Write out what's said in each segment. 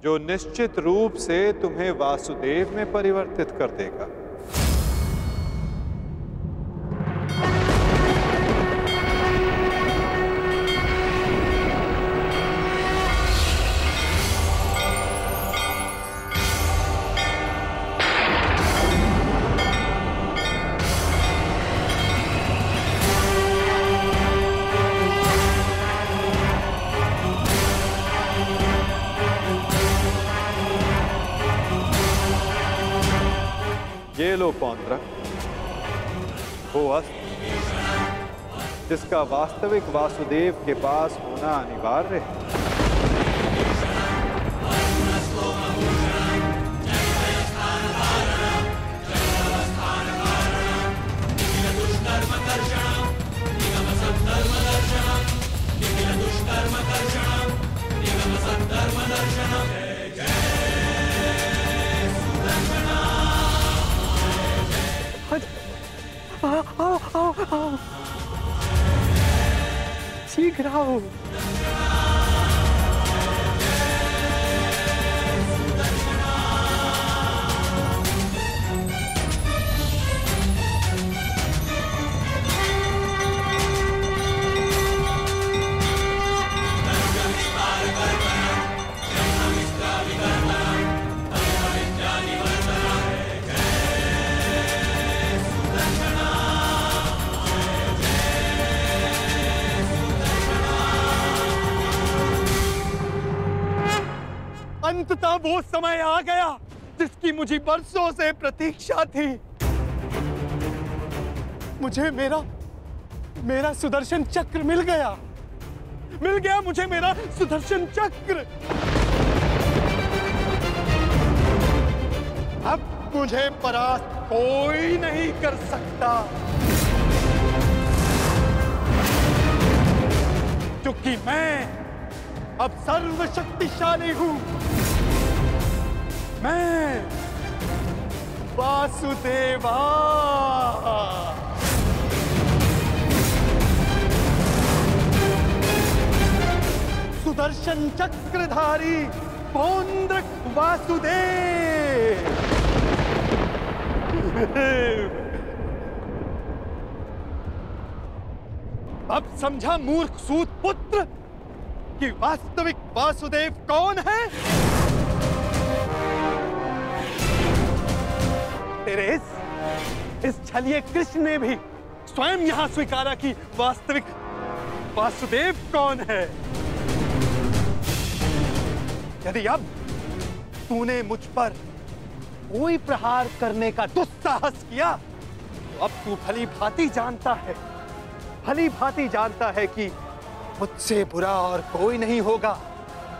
जो निश्चित रूप से तुम्हें वासुदेव में परिवर्तित कर देगा। ये लो पौंड्रक, वो अस्त्र जिसका वास्तविक वासुदेव के पास होना अनिवार्य है। आओ, शीघ्र आओ। अंततः वो समय आ गया जिसकी मुझे बरसों से प्रतीक्षा थी। मुझे मेरा सुदर्शन चक्र मिल गया मुझे मेरा सुदर्शन चक्र। अब मुझे परास्त कोई नहीं कर सकता, क्योंकि मैं अब सर्वशक्तिशाली हूं। मैं वासुदेवा। सुदर्शन चक्रधारी पौंड्रक वासुदेव। अब समझा मूर्ख सूत पुत्र कि वास्तविक वासुदेव कौन है? तेरे इस छलिए कृष्ण ने भी स्वयं यहां स्वीकारा कि वास्तविक वासुदेव कौन है। यदि अब तूने मुझ पर कोई प्रहार करने का दुस्साहस किया तो अब तू भली भांति जानता है कि मुझसे बुरा और कोई नहीं होगा।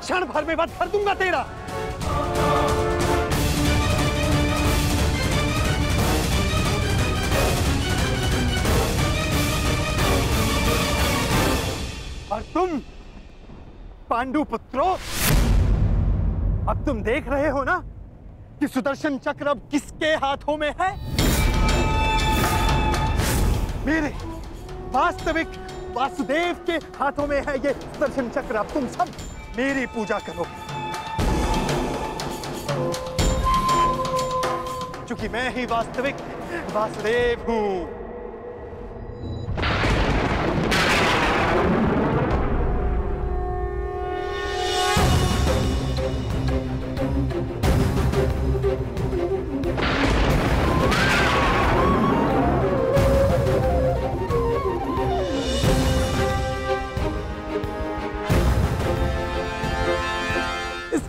क्षण भर में वध कर दूंगा तेरा। और तुम पांडु पुत्रों, अब तुम देख रहे हो ना कि सुदर्शन चक्र अब किसके हाथों में है? मेरे वास्तविक वासुदेव के हाथों में है ये सुदर्शन चक्र। अब तुम सब मेरी पूजा करो, क्योंकि मैं ही वास्तविक वासुदेव हूं।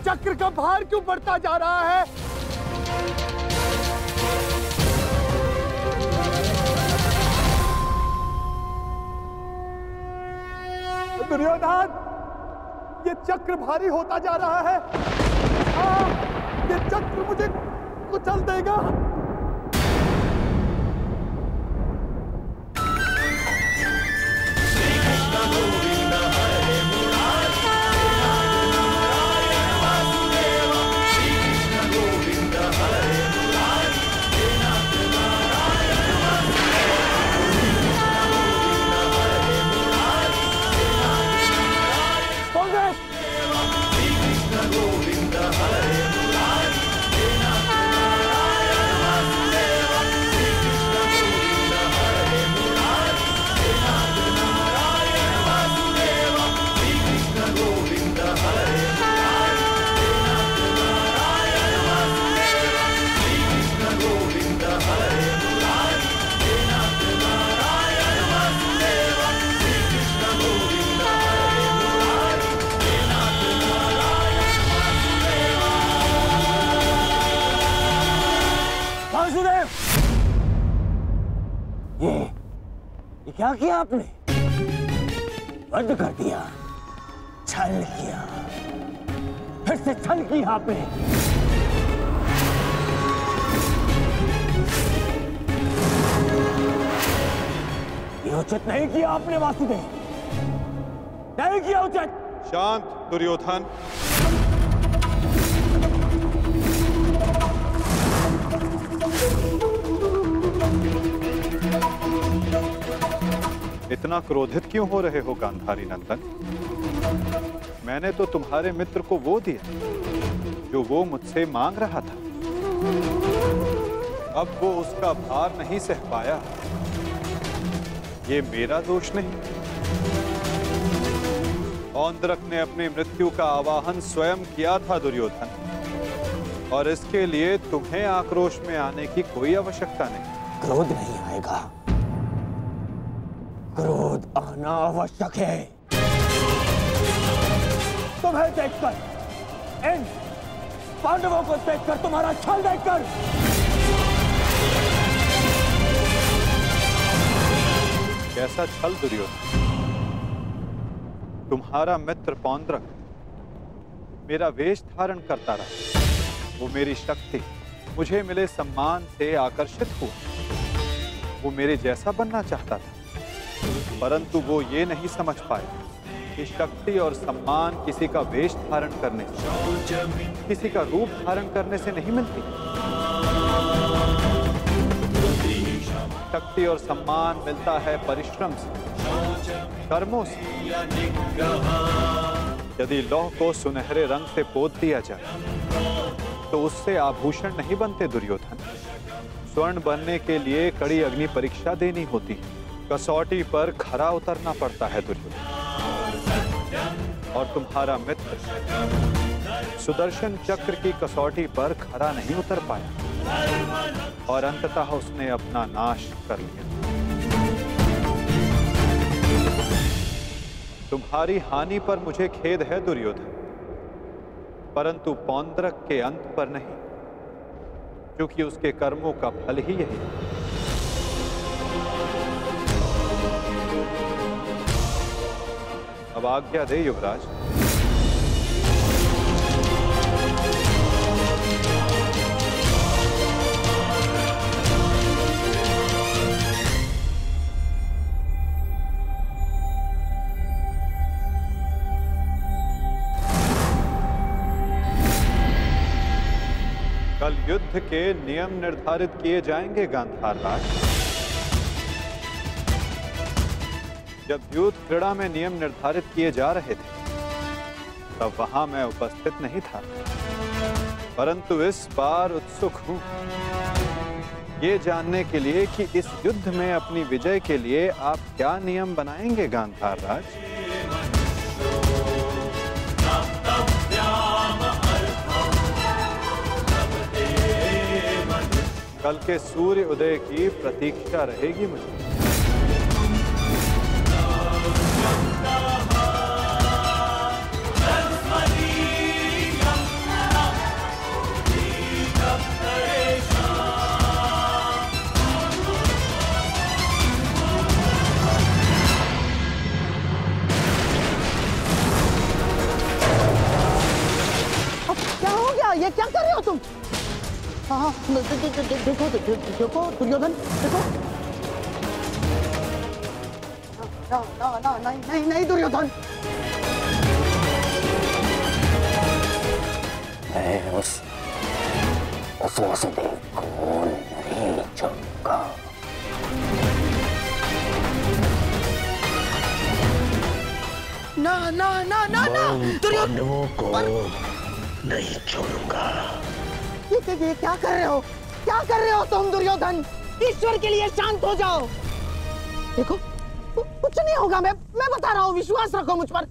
चक्र का भार क्यों बढ़ता जा रहा है? दुर्योधन, ये चक्र भारी होता जा रहा है। ये चक्र मुझे कुचल देगा। Govinda क्या किया आपने? बंद कर दिया, छल किया, फिर से छल किया आपने। ये उचित नहीं किया आपने वासुदेव, नहीं किया उचित। शांत दुर्योधन। इतना क्रोधित क्यों हो रहे हो गांधारी नंदन? मैंने तो तुम्हारे मित्र को वो दिया जो वो मुझसे मांग रहा था। अब वो उसका भार नहीं सह पाया, ये मेरा दोष नहीं। औंद्रक ने अपनी मृत्यु का आवाहन स्वयं किया था दुर्योधन, और इसके लिए तुम्हें आक्रोश में आने की कोई आवश्यकता नहीं। क्रोध नहीं आएगा, क्रोध आना आवश्यक है। तुम्हें देखकर, इन पांडवों को देखकर, तुम्हारा छल देखकर, कैसा छल दुर्योधन? तुम्हारा मित्र पौंद्रक मेरा वेश धारण करता रहा, वो मेरी शक्ति, मुझे मिले सम्मान से आकर्षित हुआ। वो मेरे जैसा बनना चाहता था, परंतु वो ये नहीं समझ पाया कि शक्ति और सम्मान किसी का वेश धारण करने से, किसी का रूप धारण करने से नहीं मिलती। शक्ति और सम्मान मिलता है परिश्रम से, कर्मों से। यदि लौह को सुनहरे रंग से पोत दिया जाए तो उससे आभूषण नहीं बनते दुर्योधन। स्वर्ण बनने के लिए कड़ी अग्नि परीक्षा देनी होती है, कसौटी पर खरा उतरना पड़ता है दुर्योधन। और तुम्हारा मित्र सुदर्शन चक्र की कसौटी पर खरा नहीं उतर पाया, और अंततः उसने अपना नाश कर लिया। तुम्हारी हानि पर मुझे खेद है दुर्योधन, परंतु पौंद्रक के अंत पर नहीं, क्योंकि उसके कर्मों का फल ही यही है। अब आज्ञा दे युवराज। कल युद्ध के नियम निर्धारित किए जाएंगे गांधार राज। जब युद्ध क्रीड़ा में नियम निर्धारित किए जा रहे थे तब वहां मैं उपस्थित नहीं था, परंतु इस बार उत्सुक हूं ये जानने के लिए कि इस युद्ध में अपनी विजय के लिए आप क्या नियम बनाएंगे गांधार राज। कल के सूर्य उदय की प्रतीक्षा रहेगी मुझे। क्या हो गया? ये क्या कर रहे हो तुम? हाँ, देखो देखो दुर्योधन, देखो। नहीं दुर्योधन। मैं उस वासुदेव को नहीं छोड़ूंगा। ना पांडवों को नहीं छोड़ूंगा। ये क्या कर रहे हो? क्या कर रहे हो तुम दुर्योधन? ईश्वर के लिए शांत हो जाओ। देखो कुछ नहीं होगा, मैं बता रहा हूँ, विश्वास रखो मुझ पर।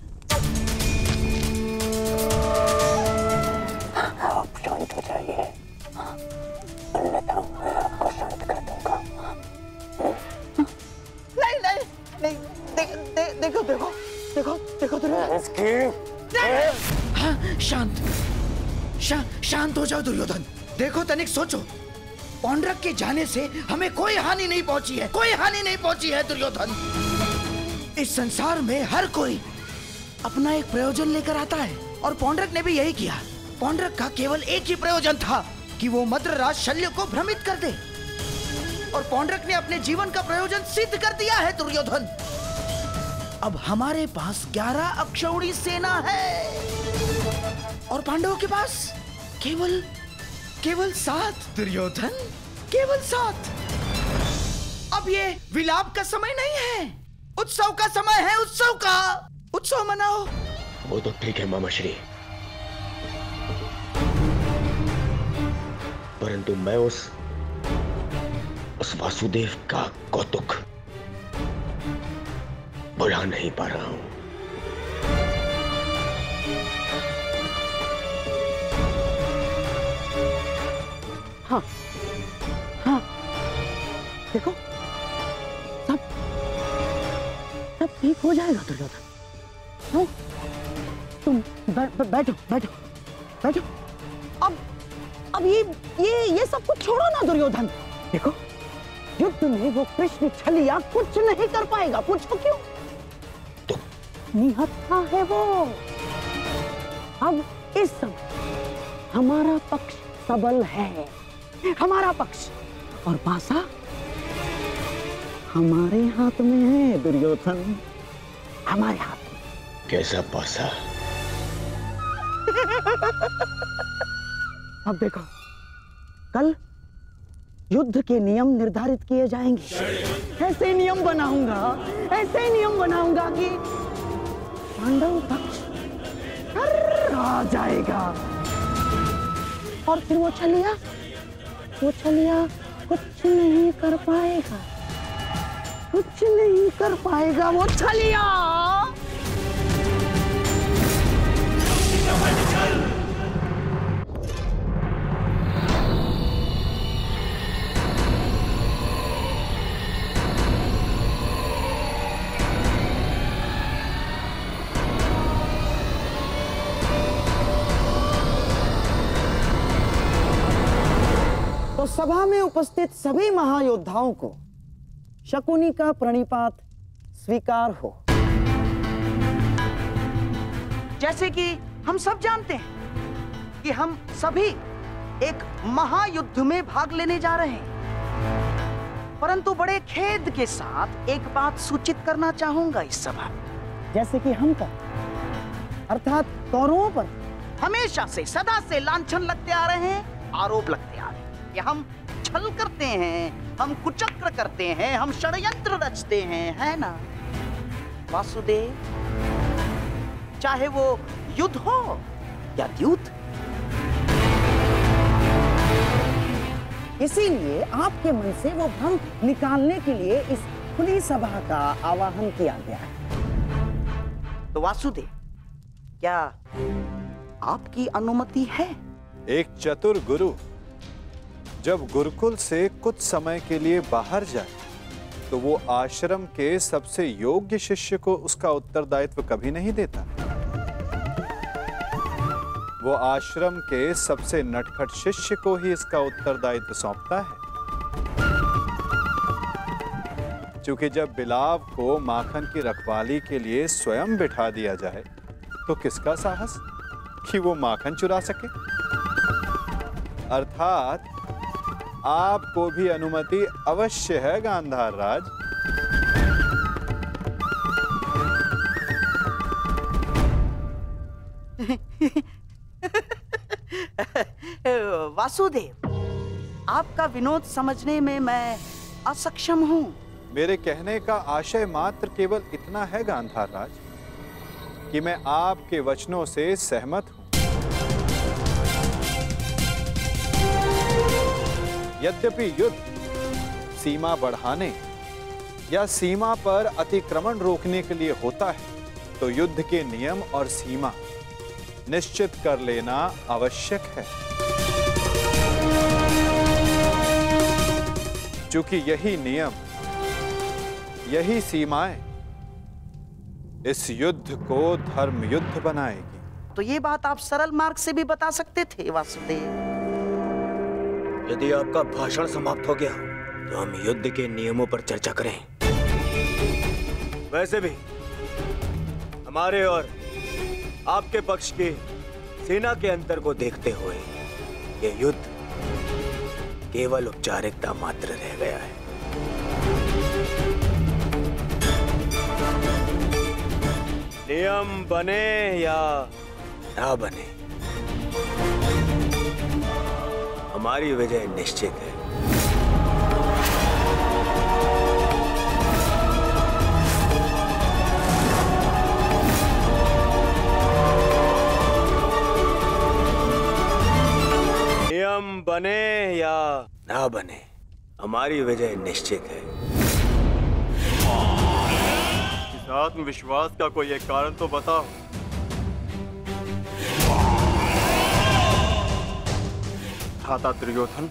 आप शांत हो जाइए, अन्यथा मैं आपको शांत कर दूंगा। नहीं, देखो दुर्योधन। हाँ, शांत हो जाओ दुर्योधन। देखो तनिक सोचो, पौंड्रक के जाने से हमें कोई हानि नहीं पहुंची है, कोई हानि नहीं पहुंची है दुर्योधन। इस संसार में हर कोई अपना एक प्रयोजन लेकर आता है और पौंड्रक ने भी यही किया। पौंड्रक का केवल एक ही प्रयोजन था कि वो मद्रराज शल्य को भ्रमित कर दे, और पौंड्रक ने अपने जीवन का प्रयोजन सिद्ध कर दिया है दुर्योधन। अब हमारे पास 11 अक्षौणी सेना है और पांडवों के पास केवल 7 दुर्योधन, केवल 7। अब ये विलाप का समय नहीं है, उत्सव का समय है, उत्सव का। उत्सव मनाओ। वो तो ठीक है मामाश्री, परंतु मैं उस वासुदेव का कौतुक बुला नहीं पा रहा हूं। हाँ, हाँ, देखो सब ठीक हो जाएगा दुर्योधन। हाँ? तुम बैठो बैठो बैठो। अब ये सब कुछ छोड़ो ना दुर्योधन। देखो युद्ध में वो कृष्ण छलिया कुछ नहीं कर पाएगा। पूछो क्यों? तो निहत्था है वो। अब इस समय हमारा पक्ष सबल है, हमारा पक्ष, और पासा हमारे हाथ में है दुर्योधन, हमारे हाथ में। कैसा पासा? अब देखो, कल युद्ध के नियम निर्धारित किए जाएंगे। ऐसे नियम बनाऊंगा कि पांडव पक्ष आ जाएगा, और फिर वो छलिया कुछ नहीं कर पाएगा, वो छलिया। तो सभा में उपस्थित सभी महायोद्धाओं को शकुनी का प्रणिपात स्वीकार हो। जैसे कि हम सब जानते हैं कि हम सभी एक महायुद्ध में भाग लेने जा रहे हैं, परंतु बड़े खेद के साथ एक बात सूचित करना चाहूंगा इस सभा में। जैसे कि हम पर, अर्थात कौरवों पर हमेशा से, सदा से लांछन लगते आ रहे हैं, आरोप लगते आ रहे हैं कि हम छल करते हैं, हम कुचक्र करते हैं, हम षड्यंत्र रचते हैं, है ना वासुदेव? चाहे वो युद्ध हो या द्यूत। इसीलिए आपके मन से वो भ्रम निकालने के लिए इस खुली सभा का आवाहन किया गया है। तो वासुदेव, क्या आपकी अनुमति है? एक चतुर गुरु जब गुरुकुल से कुछ समय के लिए बाहर जाए तो वो आश्रम के सबसे योग्य शिष्य को उसका उत्तरदायित्व कभी नहीं देता। वो आश्रम के सबसे नटखट शिष्य को ही इसका उत्तरदायित्व सौंपता है। क्योंकि जब बिलाव को माखन की रखवाली के लिए स्वयं बिठा दिया जाए तो किसका साहस कि वो माखन चुरा सके। अर्थात आपको भी अनुमति अवश्य है गांधार राज। वासुदेव, आपका विनोद समझने में मैं असक्षम हूं। मेरे कहने का आशय मात्र केवल इतना है गांधार राज कि मैं आपके वचनों से सहमत हूं। यद्यपि युद्ध सीमा बढ़ाने या सीमा पर अतिक्रमण रोकने के लिए होता है, तो युद्ध के नियम और सीमा निश्चित कर लेना आवश्यक है। क्योंकि यही नियम, यही सीमाएं इस युद्ध को धर्म युद्ध बनाएगी। तो ये बात आप सरल मार्ग से भी बता सकते थे वासुदेव। यदि आपका भाषण समाप्त हो गया तो हम युद्ध के नियमों पर चर्चा करें। वैसे भी हमारे और आपके पक्ष की सेना के अंतर को देखते हुए ये युद्ध केवल औपचारिकता मात्र रह गया है। नियम बने या ना बने, हमारी विजय निश्चित है। नियम बने या ना बने, हमारी विजय निश्चित है। इस आत्मविश्वास का कोई एक कारण तो बताओ। खाता दुर्योधन,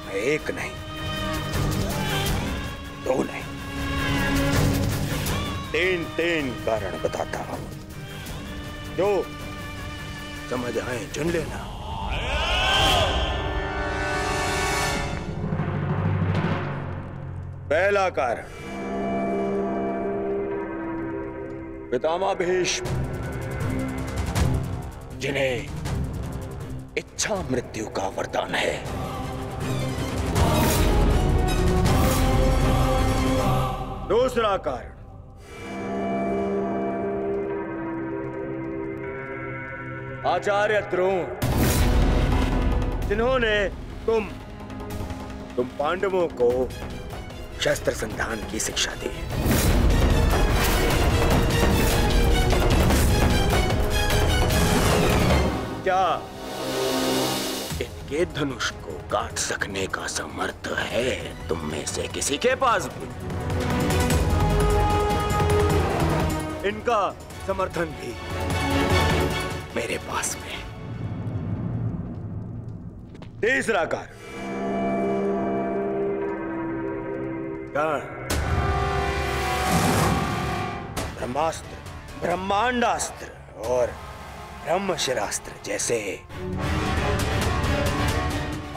मैं एक नहीं, दो नहीं, तीन कारण बताता हूं। जो समझ आए चुन लेना। पहला कारण, पितामह भीष्म जिन्हें इच्छा मृत्यु का वरदान है। दूसरा कारण, आचार्य द्रोण जिन्होंने तुम पांडवों को शस्त्र संधान की शिक्षा दी। क्या इनके धनुष को काट सकने का समर्थ है तुम में से किसी के पास भी? इनका समर्थन भी मेरे पास में। तीसरा कारण, ब्रह्मास्त्र, ब्रह्मांडास्त्र और ब्रह्मशिरास्त्र जैसे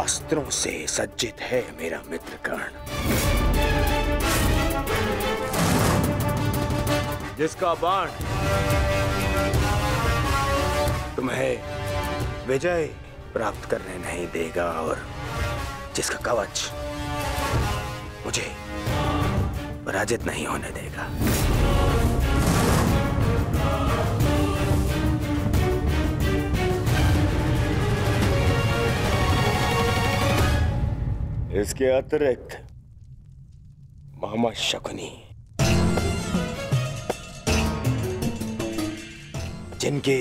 अस्त्रों से सज्जित है मेरा मित्र कर्ण, जिसका बाण तुम्हें विजय प्राप्त करने नहीं देगा और जिसका कवच मुझे पराजित नहीं होने देगा। इसके अतिरिक्त मोहम्मद शकुनी जिनकी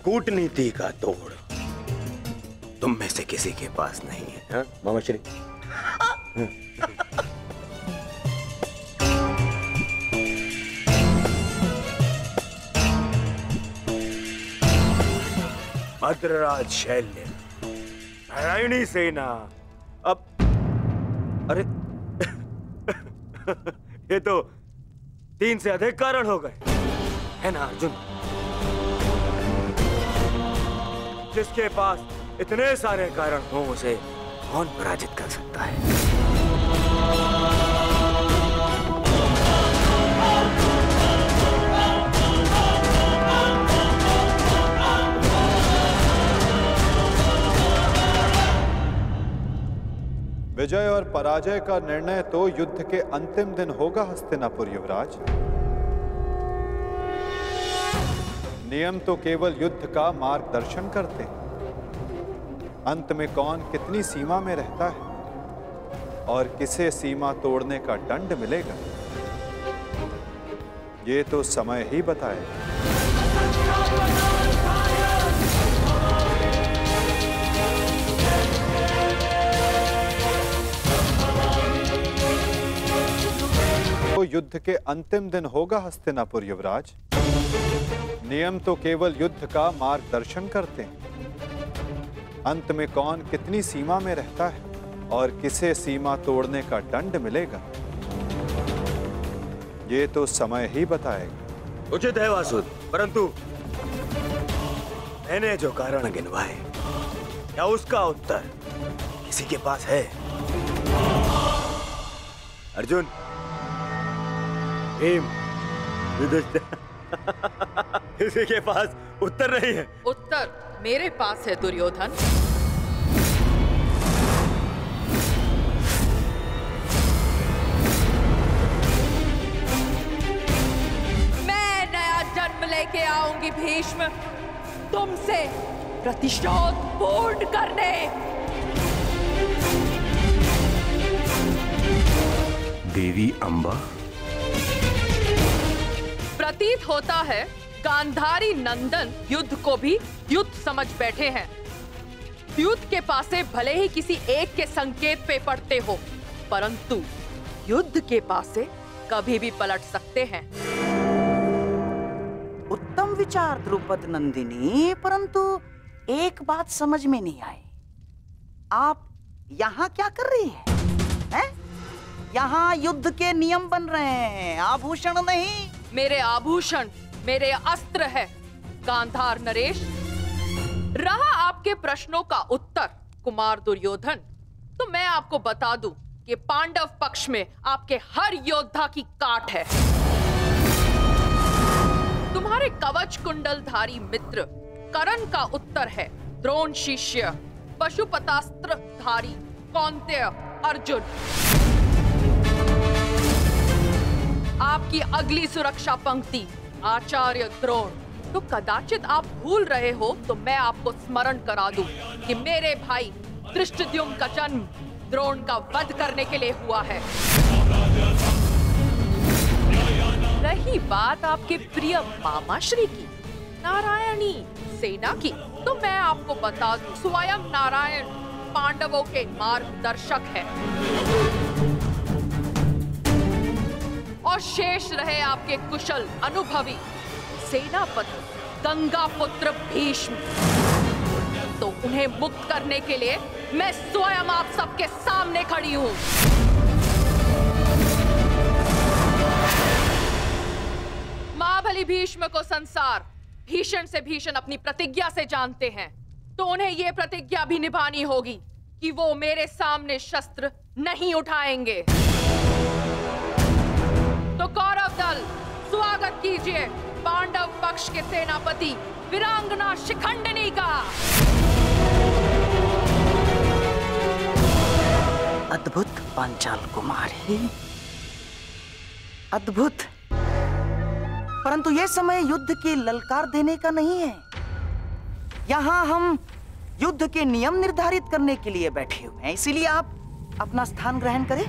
कूटनीति का तोड़ तुम में से किसी के पास नहीं है। हाँ मामा श्री, भद्रराज शैल्य, नारायणी सेना। अब अरे ये तो 3 से अधिक कारण हो गए, है ना अर्जुन? जिसके पास इतने सारे कारण हो उसे कौन पराजित कर सकता है? विजय और पराजय का निर्णय तो युद्ध के अंतिम दिन होगा हस्तिनापुर युवराज। नियम तो केवल युद्ध का मार्गदर्शन करते हैं। अंत में कौन कितनी सीमा में रहता है और किसे सीमा तोड़ने का दंड मिलेगा, ये तो समय ही बताएगा। तो युद्ध के अंतिम दिन होगा हस्तिनापुर युवराज। नियम तो केवल युद्ध का मार्गदर्शन करते हैं। अंत में कौन कितनी सीमा में रहता है और किसे सीमा तोड़ने का दंड मिलेगा, ये तो समय ही बताएगा। उचित है वासुद, परंतु मैंने जो कारण गिनवाए या उसका उत्तर किसी के पास है? अर्जुन, भीम, युधिष्ठिर, किसी के पास उत्तर नहीं है। उत्तर मेरे पास है दुर्योधन। मैं नया जन्म लेके आऊंगी भीष्म, तुमसे प्रतिशोध पूर्ण करने। देवी अंबा, प्रतीत होता है गांधारी नंदन युद्ध को भी युद्ध समझ बैठे हैं। युद्ध के पासे भले ही किसी एक के संकेत पे पड़ते हो, परंतु युद्ध के पासे कभी भी पलट सकते हैं। उत्तम विचार द्रुपद नंदिनी, परंतु एक बात समझ में नहीं आई। आप यहाँ क्या कर रही हैं? यहाँ युद्ध के नियम बन रहे हैं, आभूषण नहीं। मेरे आभूषण मेरे अस्त्र है गांधार नरेश। रहा आपके प्रश्नों का उत्तर कुमार दुर्योधन, तो मैं आपको बता दूं कि पांडव पक्ष में आपके हर योद्धा की काट है। तुम्हारे कवच कुंडलधारी मित्र कर्ण का उत्तर है द्रोण शिष्य पशुपतास्त्र धारी कौन्तेय अर्जुन। आपकी अगली सुरक्षा पंक्ति आचार्य द्रोण। तो कदाचित आप भूल रहे हो तो मैं आपको स्मरण करा दूं कि मेरे भाई धृष्टद्युम्न का जन्म द्रोण का वध करने के लिए हुआ है। रही बात आपके प्रिय मामाश्री की, नारायणी सेना की, तो मैं आपको बता दूं स्वयं नारायण पांडवों के मार्गदर्शक है। और शेष रहे आपके कुशल अनुभवी सेनापति गंगा पुत्र भीष्म। तो उन्हें मुक्त करने के लिए मैं स्वयं आप सबके सामने खड़ी हूं। महाबली भीष्म को संसार भीषण से भीषण अपनी प्रतिज्ञा से जानते हैं, तो उन्हें यह प्रतिज्ञा भी निभानी होगी कि वो मेरे सामने शस्त्र नहीं उठाएंगे। तो कौरव दल स्वागत कीजिए पांडव पक्ष के सेनापति वीरांगना शिखंडिनी का। अद्भुत पांचाल कुमारी, अद्भुत। परंतु यह समय युद्ध की ललकार देने का नहीं है। यहाँ हम युद्ध के नियम निर्धारित करने के लिए बैठे हुए हैं, इसीलिए आप अपना स्थान ग्रहण करें।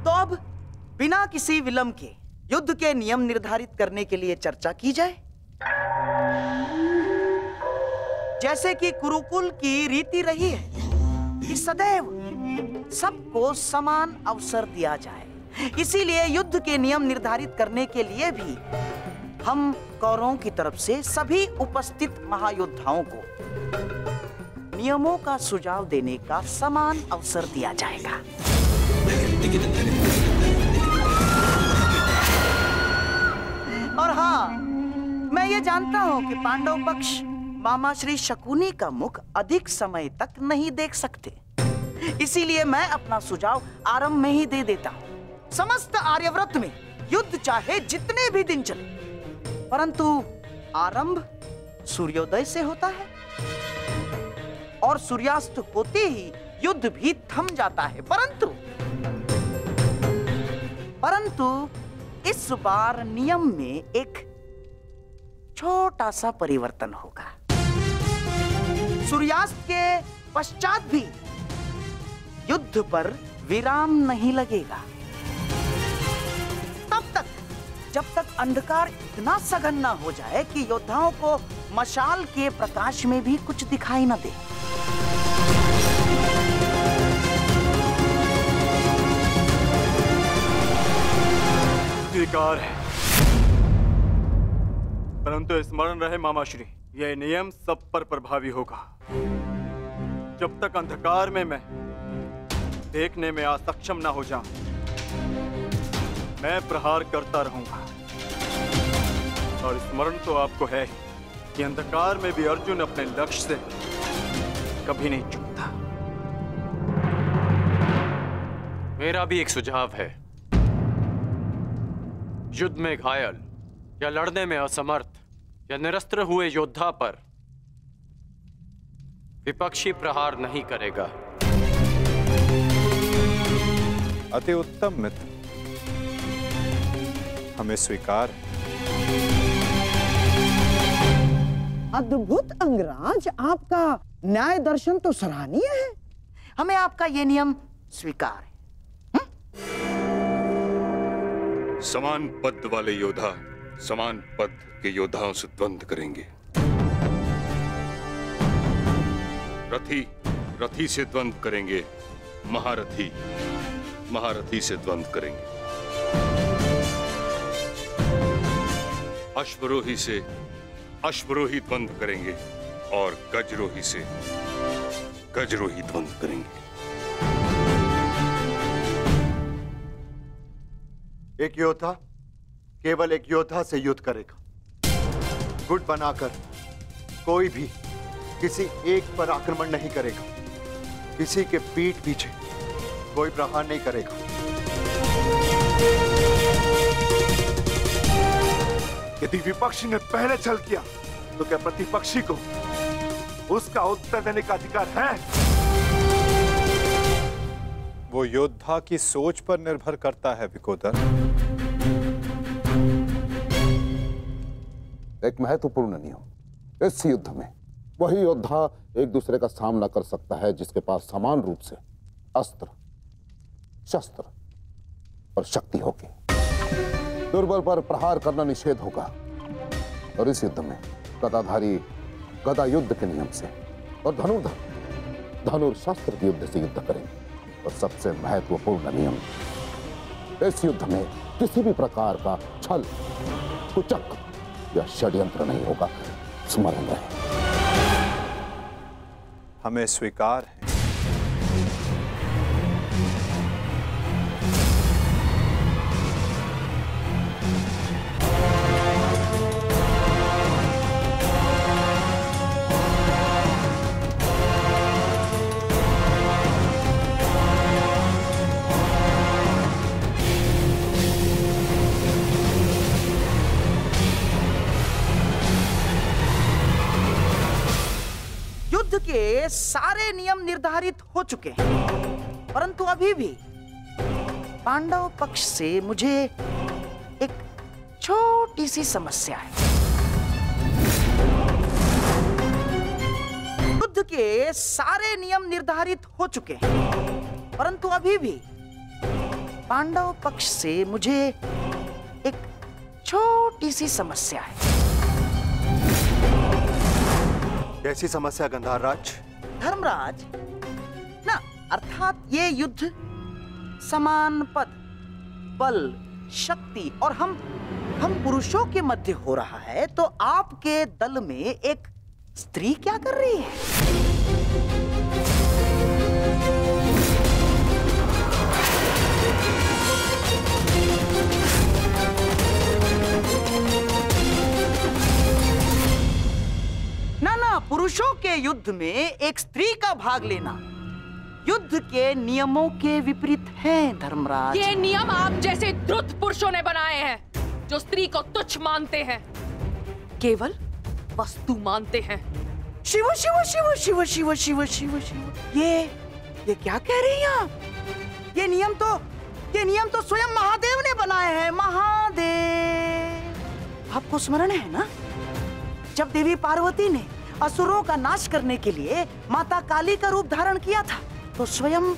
तो अब बिना किसी विलंब के युद्ध के नियम निर्धारित करने के लिए चर्चा की जाए। जैसे कि कुरुकुल की रीति रही है कि सदैव सबको समान अवसर दिया जाए, इसीलिए युद्ध के नियम निर्धारित करने के लिए भी हम कौरवों की तरफ से सभी उपस्थित महायोद्धाओं को नियमों का सुझाव देने का समान अवसर दिया जाएगा। और हाँ, मैं ये जानता हूं कि पांडव पक्ष मामा श्री शकुनी का मुख अधिक समय तक नहीं देख सकते, इसीलिए मैं अपना सुझाव आरंभ में ही दे देता हूं। समस्त आर्यव्रत में युद्ध चाहे जितने भी दिन चले, परंतु आरंभ सूर्योदय से होता है और सूर्यास्त होते ही युद्ध भी थम जाता है। परंतु इस बार नियम में एक छोटा सा परिवर्तन होगा। सूर्यास्त के पश्चात भी युद्ध पर विराम नहीं लगेगा, तब तक जब तक अंधकार इतना सघन न हो जाए कि योद्धाओं को मशाल के प्रकाश में भी कुछ दिखाई न दे। स्वीकार है, परंतु स्मरण रहे मामाश्री, यह नियम सब पर प्रभावी होगा। जब तक अंधकार में मैं देखने में असक्षम ना हो जाऊं, मैं प्रहार करता रहूंगा। और स्मरण तो आपको है ही कि अंधकार में भी अर्जुन अपने लक्ष्य से कभी नहीं चूकता। मेरा भी एक सुझाव है। युद्ध में घायल या लड़ने में असमर्थ या निरस्त्र हुए योद्धा पर विपक्षी प्रहार नहीं करेगा। अति उत्तम मित्र, हमें स्वीकार है। अद्भुत अंगराज, आपका न्याय दर्शन तो सराहनीय है। हमें आपका ये नियम स्वीकार है। समान पद वाले योद्धा समान पद के योद्धाओं से द्वंद्व करेंगे। रथी रथी से द्वंद्व करेंगे, महारथी महारथी से द्वंद्व करेंगे, अश्वरोही से अश्वरोही द्वंद्व करेंगे और गजरोही से गजरोही द्वंद्व करेंगे। एक योद्धा केवल एक योद्धा से युद्ध करेगा। गुट बनाकर कोई भी किसी एक पर आक्रमण नहीं करेगा। किसी के पीठ पीछे कोई प्रहार नहीं करेगा। यदि विपक्षी ने पहले छल किया तो क्या प्रतिपक्षी को उसका उत्तर देने का अधिकार है? वो योद्धा की सोच पर निर्भर करता है विकोदर। एक महत्वपूर्ण नियम, इस युद्ध में वही योद्धा एक दूसरे का सामना कर सकता है जिसके पास समान रूप से अस्त्र, शस्त्र और शक्ति होगी। दुर्बल पर प्रहार करना निषेध होगा। और इस युद्ध में गदाधारी गदा युद्ध के नियम से और धनुर्धर धनुर्शस्त्र के युद्ध से युद्ध करेंगे। और सबसे महत्वपूर्ण नियम, इस युद्ध में किसी भी प्रकार का छल, कुचक या षड्यंत्र नहीं होगा। स्मरण रहे। हमें स्वीकार है। युद्ध के सारे नियम निर्धारित हो चुके हैं, परंतु अभी भी पांडव पक्ष से मुझे एक छोटी सी समस्या है। युद्ध के सारे नियम निर्धारित हो चुके हैं, परंतु अभी भी पांडव पक्ष से मुझे एक छोटी सी समस्या है। कैसी समस्या गंधार राज? धर्मराज ना, अर्थात ये युद्ध समान पद, बल, शक्ति और हम पुरुषों के मध्य हो रहा है, तो आपके दल में एक स्त्री क्या कर रही है? ना, पुरुषों के युद्ध में एक स्त्री का भाग लेना युद्ध के नियमों के विपरीत है धर्मराज। ये नियम आप जैसे द्रुत पुरुषों ने बनाए हैं, जो स्त्री को तुच्छ मानते हैं, केवल वस्तु मानते हैं। शिव शिव शिव शिव शिव शिव शिव शिव, ये क्या कह रही हैं आप? ये नियम तो स्वयं महादेव ने बनाए हैं। महादेव, आपको स्मरण है ना, जब देवी पार्वती ने असुरों का नाश करने के लिए माता काली का रूप धारण किया था, तो स्वयं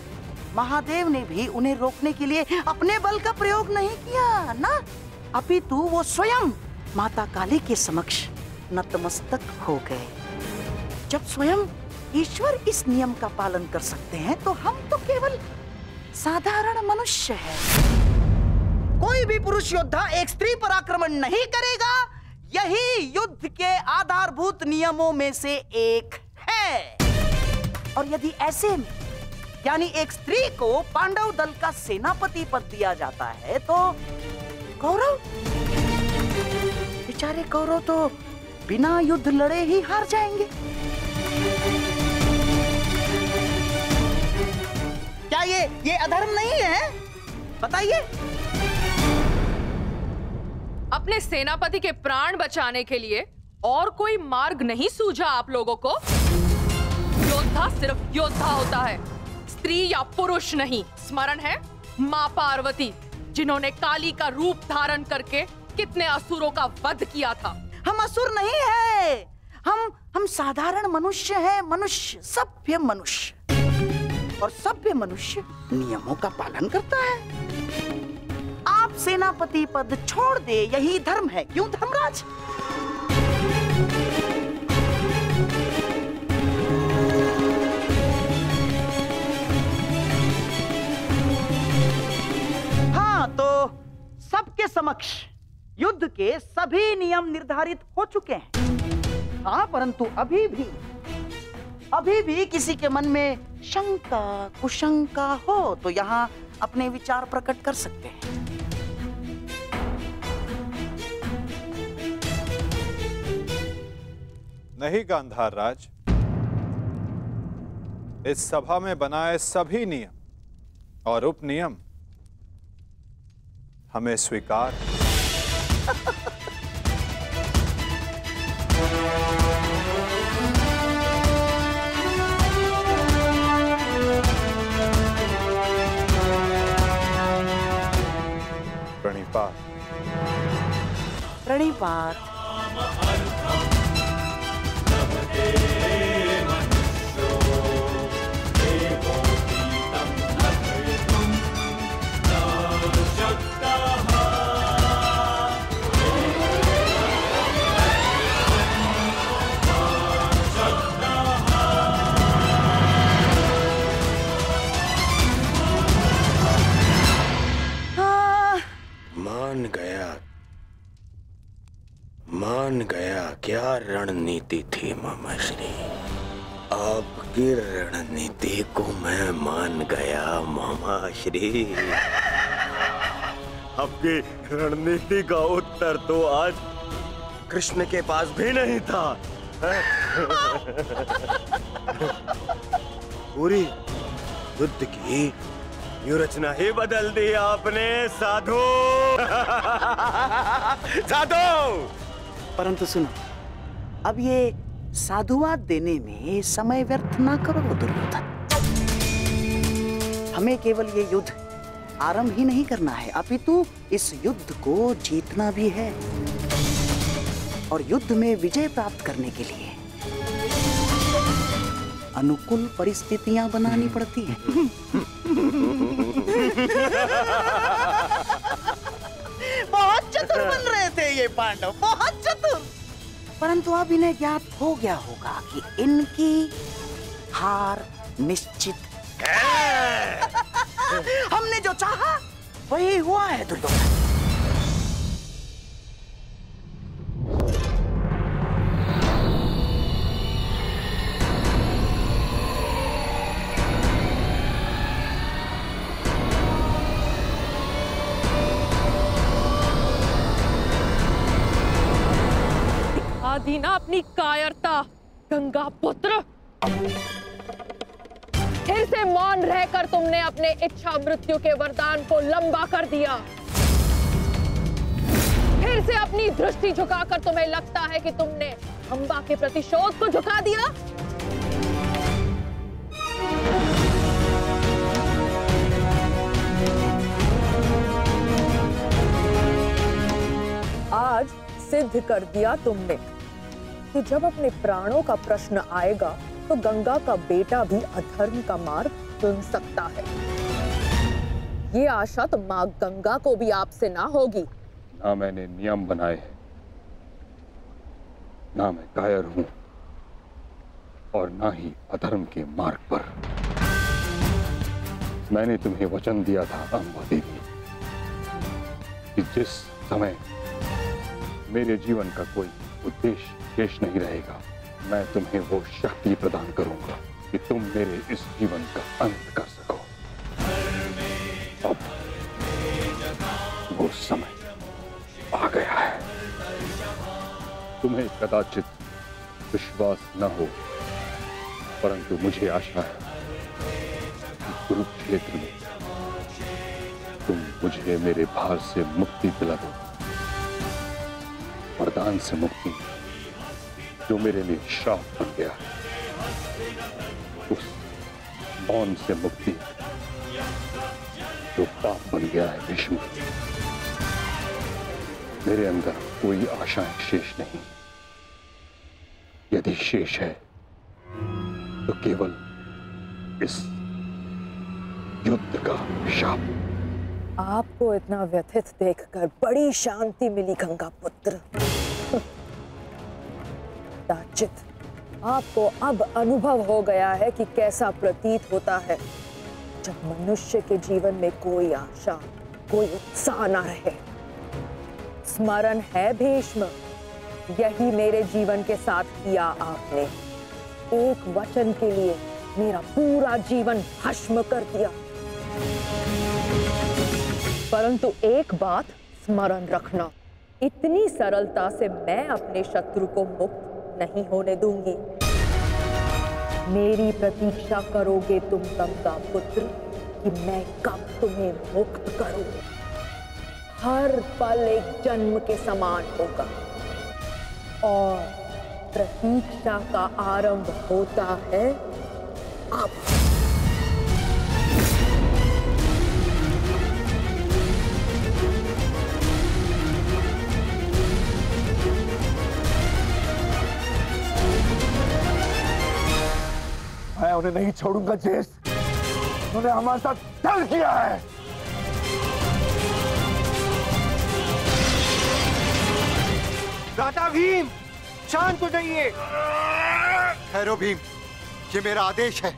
महादेव ने भी उन्हें रोकने के लिए अपने बल का प्रयोग नहीं किया ना, अपितु वो स्वयं माता काली के समक्ष नतमस्तक हो गए। जब स्वयं ईश्वर इस नियम का पालन कर सकते हैं, तो हम तो केवल साधारण मनुष्य हैं। कोई भी पुरुष योद्धा एक स्त्री पर आक्रमण नहीं करेगा। यही युद्ध के आधारभूत नियमों में से एक है। और यदि ऐसे में यानी एक स्त्री को पांडव दल का सेनापति पद दिया जाता है, तो कौरव, बेचारे कौरव तो बिना युद्ध लड़े ही हार जाएंगे। क्या ये अधर्म नहीं है? बताइए। अपने सेनापति के प्राण बचाने के लिए और कोई मार्ग नहीं सूझा आप लोगों को? योद्धा सिर्फ योद्धा होता है, स्त्री या पुरुष नहीं। स्मरण है मां पार्वती, जिन्होंने काली का रूप धारण करके कितने असुरों का वध किया था। हम असुर नहीं है, हम साधारण मनुष्य हैं, मनुष्य, सभ्य मनुष्य। और सभ्य मनुष्य नियमों का पालन करता है। आप सेनापति पद छोड़ दे, यही धर्म है, क्यों धर्मराज? हाँ, तो सबके समक्ष युद्ध के सभी नियम निर्धारित हो चुके हैं। हाँ, परंतु अभी भी किसी के मन में शंका कुशंका हो तो यहाँ अपने विचार प्रकट कर सकते हैं। नहीं गांधार राज, इस सभा में बनाए सभी नियम और उपनियम हमें स्वीकार है। प्रणिपात। प्रणिपात। मान गया क्या रणनीति थी मामाश्री। आपकी रणनीति को मैं मान गया मामाश्री। आपकी रणनीति का उत्तर तो आज कृष्ण के पास भी नहीं था। पूरी युद्ध की व्यूरचना ही बदल दी आपने साधु। साधु। परंतु सुनो, अब ये साधुवाद देने में समय व्यर्थ ना करो दुर्योधन। हमें केवल ये युद्ध आरंभ ही नहीं करना है, अपितु इस युद्ध को जीतना भी है। और युद्ध में विजय प्राप्त करने के लिए अनुकूल परिस्थितियां बनानी पड़ती हैं। बहुत चतुर बन रहे थे ये पांडव, बहुत चतुर। परंतु अब इन्हें ज्ञात हो गया होगा कि इनकी हार निश्चित है। हमने जो चाहा वही हुआ है दुर्योधन। दीना अपनी कायरता गंगा पुत्र। फिर से मौन रहकर तुमने अपने इच्छा मृत्यु के वरदान को लंबा कर दिया। फिर से अपनी दृष्टि झुकाकर तुम्हें लगता है कि तुमने अंबा के प्रतिशोध को झुका दिया। आज सिद्ध कर दिया तुमने कि जब अपने प्राणों का प्रश्न आएगा तो गंगा का बेटा भी अधर्म का मार्ग चुन सकता है। ये आशा तो माँ गंगा को भी आपसे ना होगी। ना मैंने नियम बनाए हैं, ना मैं कायर हूं, और ना ही अधर्म के मार्ग पर। मैंने तुम्हें वचन दिया था अंबा देवी कि जिस समय मेरे जीवन का कोई उद्देश्य शेष नहीं रहेगा, मैं तुम्हें वो शक्ति प्रदान करूंगा कि तुम मेरे इस जीवन का अंत कर सको। अब वो समय आ गया है। तुम्हें कदाचित विश्वास न हो, परंतु मुझे आशा है कि कुरुक्षेत्र में तुम मुझे मेरे भार से मुक्ति दिला दो। वरदान से मुक्ति जो मेरे लिए श्राप बन गया, उस मौन से मुक्ति जो पाप बन गया है। भीष्म, मेरे अंदर कोई आशाएं शेष नहीं। यदि शेष है तो केवल इस युद्ध का शाप। आपको इतना व्यथित देखकर बड़ी शांति मिली गंगा पुत्र। कदाचित आपको अब अनुभव हो गया है कि कैसा प्रतीत होता है जब मनुष्य के जीवन में कोई आशा, कोई उत्साह न रहे। स्मरण है भीष्म, यही मेरे जीवन के साथ किया आपने। एक वचन के लिए मेरा पूरा जीवन भस्म कर दिया। परंतु एक बात स्मरण रखना, इतनी सरलता से मैं अपने शत्रु को मुक्त नहीं होने दूंगी। मेरी प्रतीक्षा करोगे तुम गंगा पुत्र कि मैं कब तुम्हें मुक्त करूं। हर पल एक जन्म के समान होगा और प्रतीक्षा का आरंभ होता है अब। मैं उन्हें नहीं छोड़ूंगा ज्येष्ठ, उन्होंने हमारे साथ छल किया है। राजा भीम, शांत हो जाइए। ठहरो भीम, ये मेरा आदेश है।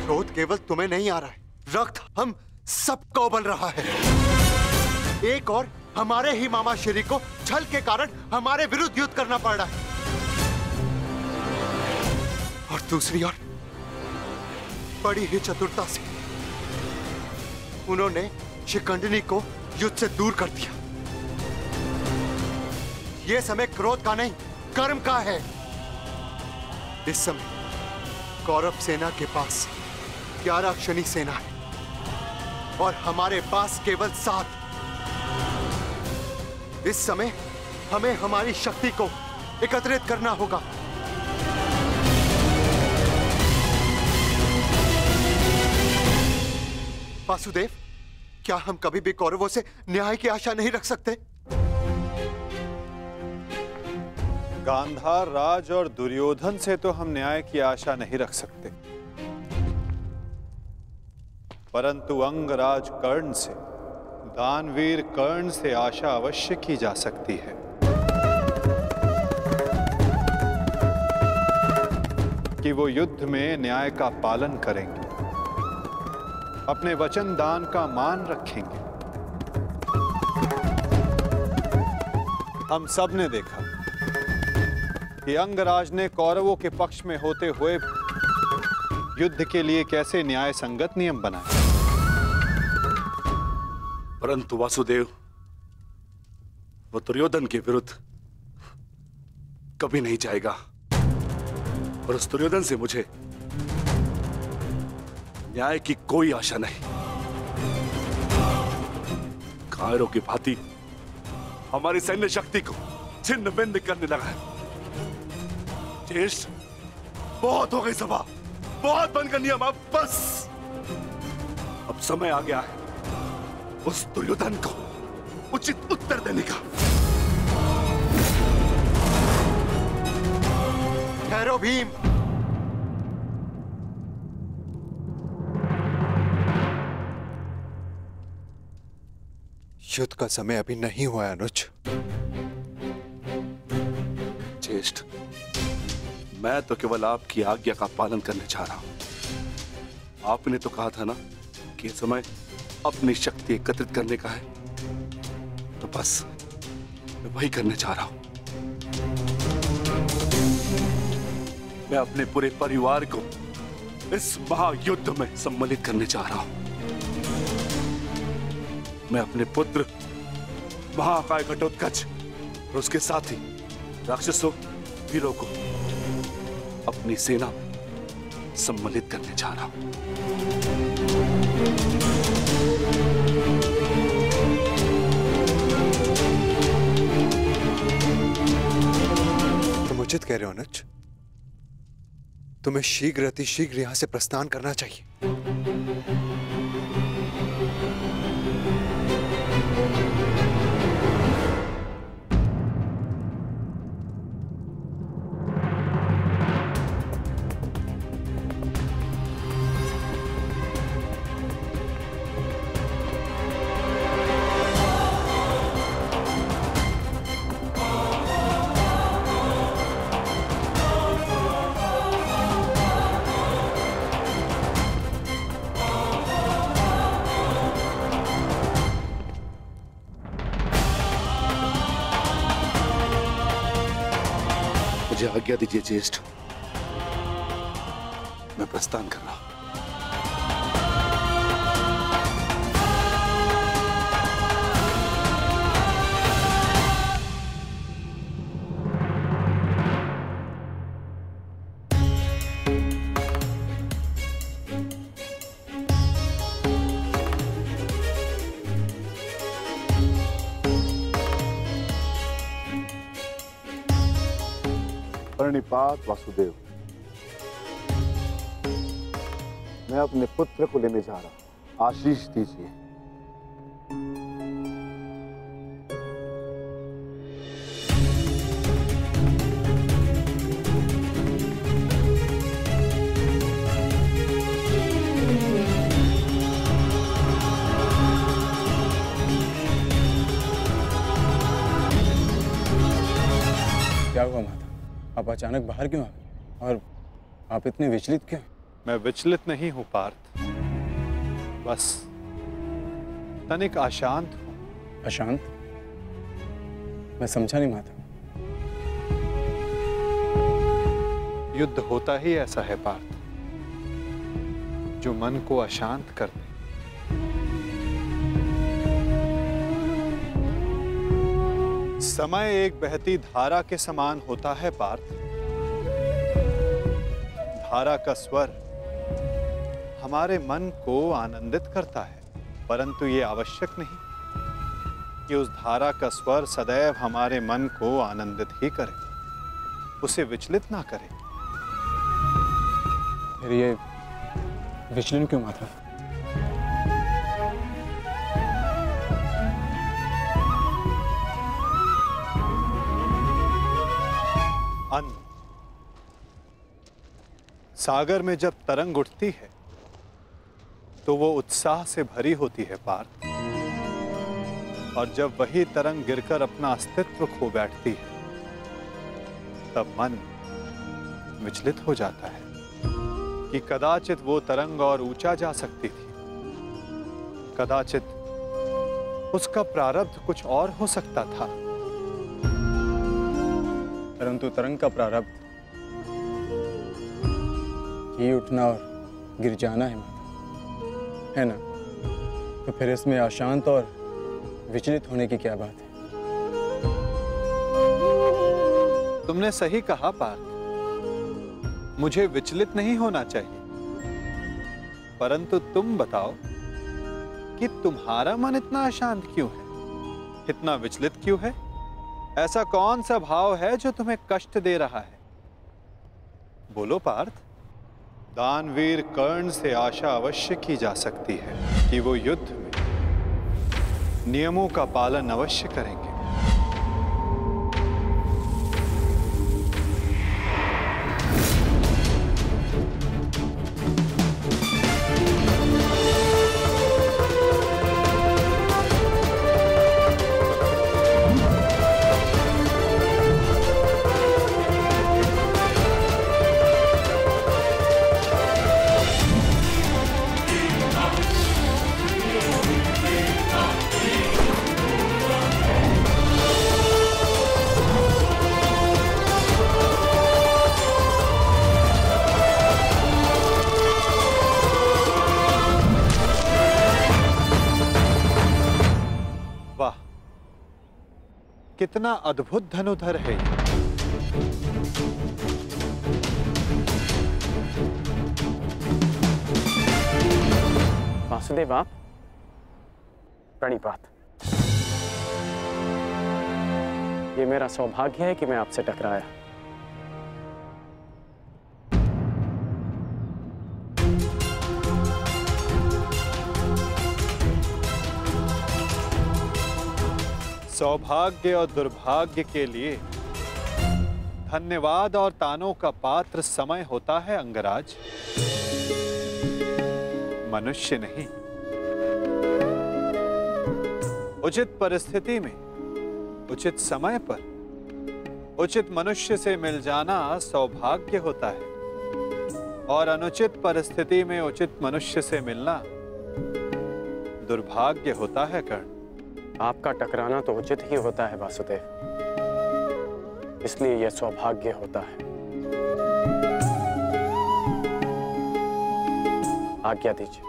क्रोध केवल तुम्हें नहीं आ रहा है, रक्त हम सबको उबल रहा है। एक और हमारे ही मामा श्री को छल के कारण हमारे विरुद्ध युद्ध करना पड़ रहा है, और दूसरी ओर बड़ी ही चतुरता से उन्होंने शिखंडिनी को युद्ध से दूर कर दिया। यह समय क्रोध का नहीं, कर्म का है। इस समय कौरव सेना के पास 11 अक्षनी सेना है और हमारे पास केवल 7। इस समय हमें हमारी शक्ति को एकत्रित करना होगा। वासुदेव, क्या हम कभी भी कौरवों से न्याय की आशा नहीं रख सकते? गांधार राज और दुर्योधन से तो हम न्याय की आशा नहीं रख सकते, परंतु अंगराज कर्ण से, दानवीर कर्ण से आशा अवश्य की जा सकती है। कि वो युद्ध में न्याय का पालन करेंगे, अपने वचन दान का मान रखेंगे। हम सब ने देखा कि अंगराज ने कौरवों के पक्ष में होते हुए युद्ध के लिए कैसे न्याय संगत नियम बनाए। परंतु वासुदेव, वो दुर्योधन के विरुद्ध कभी नहीं जाएगा, और उस दुर्योधन से मुझे न्याय की कोई आशा नहीं। कायरों की भांति हमारी सैन्य शक्ति को छिन्न भिन्न करने लगा है। ज्येष्ठ, बहुत हो गई सभा, बहुत बनकर नियम, अब बस। अब समय आ गया है उस दुर्योधन को उचित उत्तर देने का। ठहरो भीम, युद्ध का समय अभी नहीं हुआ है अनुज। ज्येष्ठ, मैं तो केवल आपकी आज्ञा का पालन करने जा रहा हूं। आपने तो कहा था ना कि समय अपनी शक्ति एकत्रित करने का है, तो बस मैं वही करने जा रहा हूं। मैं अपने पूरे परिवार को इस महायुद्ध में सम्मिलित करने जा रहा हूं। मैं अपने पुत्र महाकाय घटोत्कच और उसके साथी राक्षसों वीरों को अपनी सेना में सम्मिलित करने जा रहा हूं। तुम उचित कह रहे हो अनुज। तुम्हें शीघ्र अतिशीघ्र यहां से प्रस्थान करना चाहिए। मुझे आज्ञा दीजिए ज्येष्ठ, मैं प्रस्थान कर रहा हूं। प्रणिपात वासुदेव, मैं अपने पुत्र को लेने जा रहा हूं, आशीष दीजिए। क्या हुआ माता? आप अचानक बाहर क्यों आ गए और आप इतने विचलित क्यों? मैं विचलित नहीं हूं पार्थ, बस तनिक अशांत हूं। अशांत? मैं समझा नहीं माता। युद्ध होता ही ऐसा है पार्थ, जो मन को अशांत कर दे। समय एक बहती धारा के समान होता है पार्थ। धारा का स्वर हमारे मन को आनंदित करता है, परंतु ये आवश्यक नहीं कि उस धारा का स्वर सदैव हमारे मन को आनंदित ही करे, उसे विचलित ना करे। फिर ये विचलन क्यों माता? अन्न, सागर में जब तरंग उठती है तो वो उत्साह से भरी होती है पार्थ, और जब वही तरंग गिरकर अपना अस्तित्व खो बैठती है तब मन विचलित हो जाता है कि कदाचित वो तरंग और ऊंचा जा सकती थी, कदाचित उसका प्रारब्ध कुछ और हो सकता था। परंतु तरंग का प्रारब्ध ही उठना और गिर जाना है माता, है ना? तो फिर इसमें अशांत और विचलित होने की क्या बात है? तुमने सही कहा पार्थ, मुझे विचलित नहीं होना चाहिए, परंतु तुम बताओ कि तुम्हारा मन इतना अशांत क्यों है, इतना विचलित क्यों है? ऐसा कौन सा भाव है जो तुम्हें कष्ट दे रहा है? बोलो पार्थ। दानवीर कर्ण से आशा अवश्य की जा सकती है कि वो युद्ध में नियमों का पालन अवश्य करेंगे। कितना अद्भुत धनुधर है ये। वासुदेव, आप प्रणिपात। ये मेरा सौभाग्य है कि मैं आपसे टकराया। सौभाग्य और दुर्भाग्य के लिए धन्यवाद और तानों का पात्र समय होता है अंगराज, मनुष्य नहीं। उचित परिस्थिति में, उचित समय पर, उचित मनुष्य से मिल जाना सौभाग्य होता है और अनुचित परिस्थिति में उचित मनुष्य से मिलना दुर्भाग्य होता है कर्ण। आपका टकराना तो उचित ही होता है वासुदेव, इसलिए यह सौभाग्य होता है। आज्ञा दीजिए।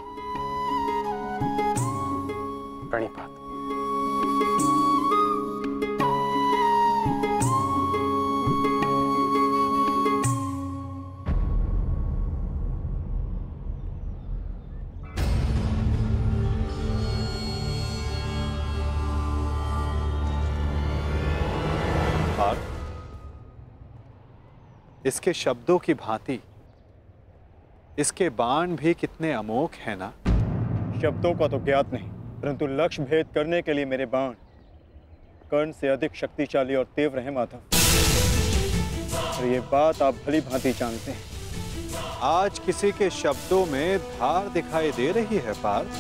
प्रणिपात। इसके शब्दों की भांति इसके बाण भी कितने अमोघ हैं ना। शब्दों का तो ज्ञात नहीं, परंतु लक्ष्य भेद करने के लिए मेरे बाण कर्ण से अधिक शक्तिशाली और तीव्र हैं माधव। और ये बात आप भली भांति जानते हैं। आज किसी के शब्दों में धार दिखाई दे रही है पार्थ।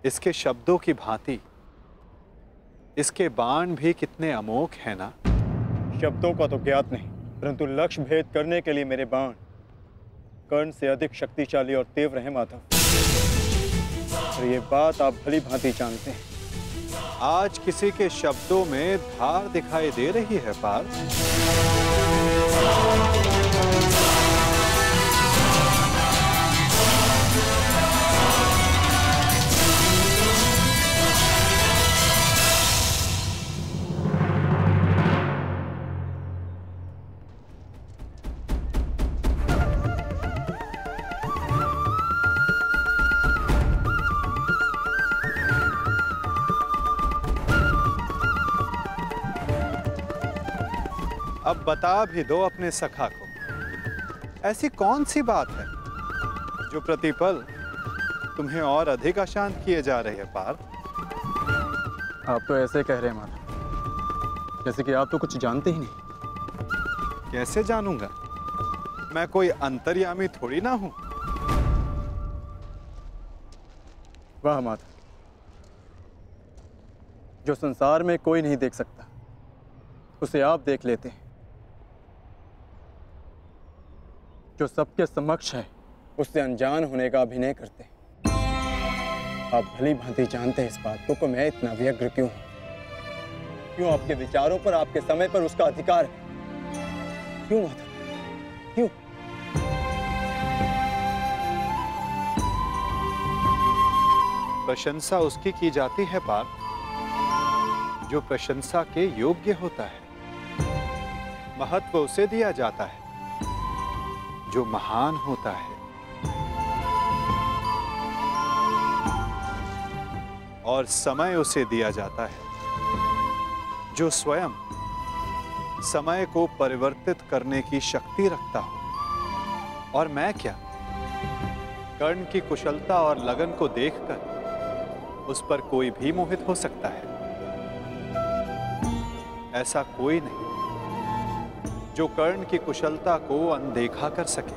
इसके शब्दों की भांति इसके बाण भी कितने अमोघ हैं ना। शब्दों का तो ज्ञात नहीं, परंतु लक्ष्य भेद करने के लिए मेरे बाण कर्ण से अधिक शक्तिशाली और तीव्र हैं माधव। और ये बात आप भली भांति जानते हैं। आज किसी के शब्दों में धार दिखाई दे रही है पार्थ। अब बता भी दो अपने सखा को, ऐसी कौन सी बात है जो प्रतिपल तुम्हें और अधिक अशांत किए जा रही है पार्थ। आप तो ऐसे कह रहे हैं माधव, जैसे कि आप तो कुछ जानते ही नहीं। कैसे जानूंगा, मैं कोई अंतर्यामी थोड़ी ना हूं। वाह माधव, जो संसार में कोई नहीं देख सकता उसे आप देख लेते हैं। जो सबके समक्ष है उससे अनजान होने का अभिनय करते हैं। आप भली भांति जानते हैं इस बात को कि मैं इतना व्यग्र क्यों हूं। क्यों आपके विचारों पर, आपके समय पर उसका अधिकार है। क्यों माधव, क्यों? प्रशंसा उसकी की जाती है पार्थ जो प्रशंसा के योग्य होता है। महत्व उसे दिया जाता है जो महान होता है। और समय उसे दिया जाता है जो स्वयं समय को परिवर्तित करने की शक्ति रखता हो। और मैं क्या, कर्ण की कुशलता और लगन को देखकर उस पर कोई भी मोहित हो सकता है। ऐसा कोई नहीं जो कर्ण की कुशलता को अनदेखा कर सके।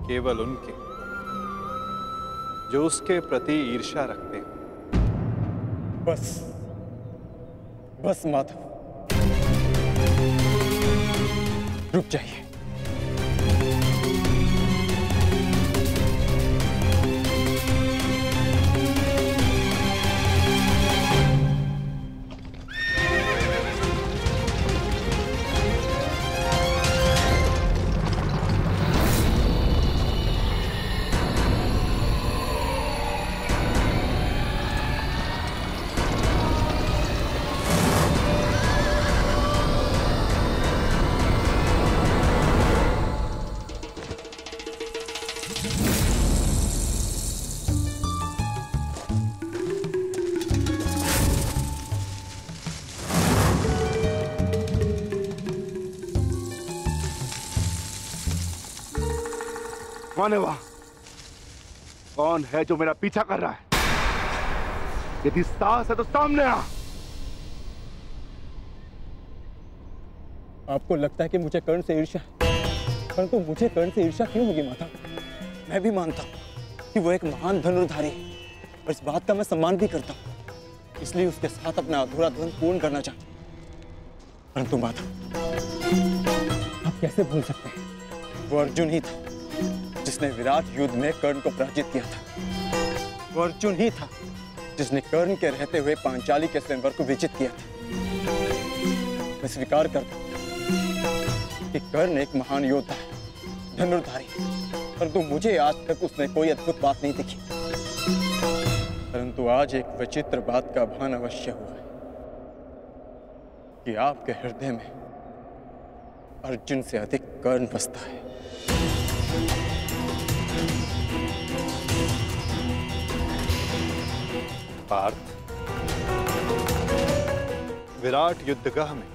केवल उनके जो उसके प्रति ईर्ष्या रखते हैं। बस बस माधव, रुक जाइए। कौन है वहां? कौन है जो मेरा पीछा कर रहा है? यदि साहस है तो सामने आ। आपको लगता है कि मुझे कर्ण से ईर्ष्या है, परंतु मुझे कर्ण से ईर्ष्या क्यों होगी माता? मैं भी मानता हूँ कि वो एक महान धनुर्धारी है और इस बात का मैं सम्मान भी करता हूँ, इसलिए उसके साथ अपना अधूरा धन पूर्ण करना चाहता हूँ। परंतु माता, आप कैसे भूल सकते हैं वो अर्जुन ही था जिसने विराट युद्ध में कर्ण को पराजित किया था। वो अर्जुन ही था जिसने कर्ण के रहते हुए पांचाली के स्वयंवर को विजित किया था। मैं स्वीकार करता हूं कि कर्ण एक महान योद्धा है, धनुर्धारी, परंतु मुझे आज तक उसमें कोई अद्भुत बात नहीं दिखी। परंतु आज एक विचित्र बात का भान अवश्य हुआ है कि आपके हृदय में अर्जुन से अधिक कर्ण बसता है। पार्थ, विराट युद्धगाह में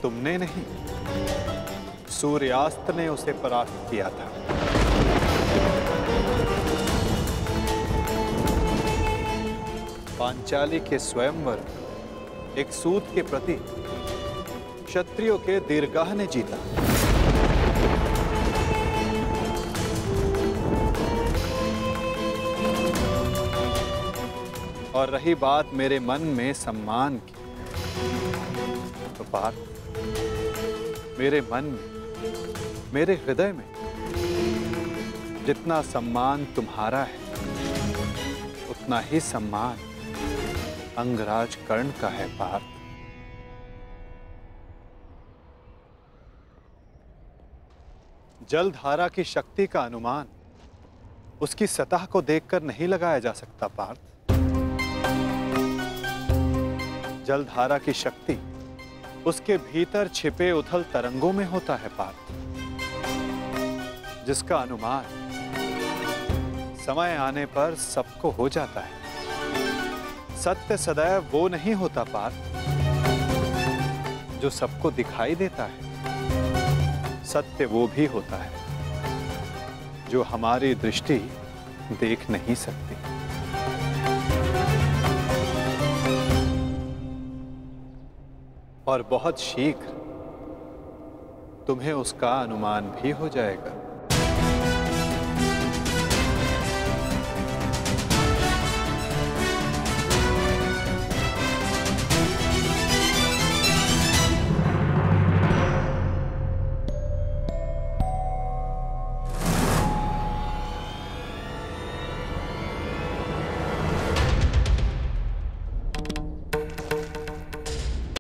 तुमने नहीं, सूर्यास्त ने उसे परास्त किया था। पांचाली के स्वयंवर एक सूत के प्रति क्षत्रियों के दीर्घाह ने जीता। और रही बात मेरे मन में सम्मान की, तो पार्थ, मेरे मन में, मेरे हृदय में जितना सम्मान तुम्हारा है, उतना ही सम्मान अंगराज कर्ण का है। पार्थ, जलधारा की शक्ति का अनुमान उसकी सतह को देखकर नहीं लगाया जा सकता। पार्थ, जलधारा की शक्ति उसके भीतर छिपे उथल तरंगों में होता है। पार्थ, जिसका अनुमान समय आने पर सबको हो जाता है। सत्य सदैव वो नहीं होता पार्थ जो सबको दिखाई देता है। सत्य वो भी होता है जो हमारी दृष्टि देख नहीं सकती। और बहुत शीघ्र तुम्हें उसका अनुमान भी हो जाएगा।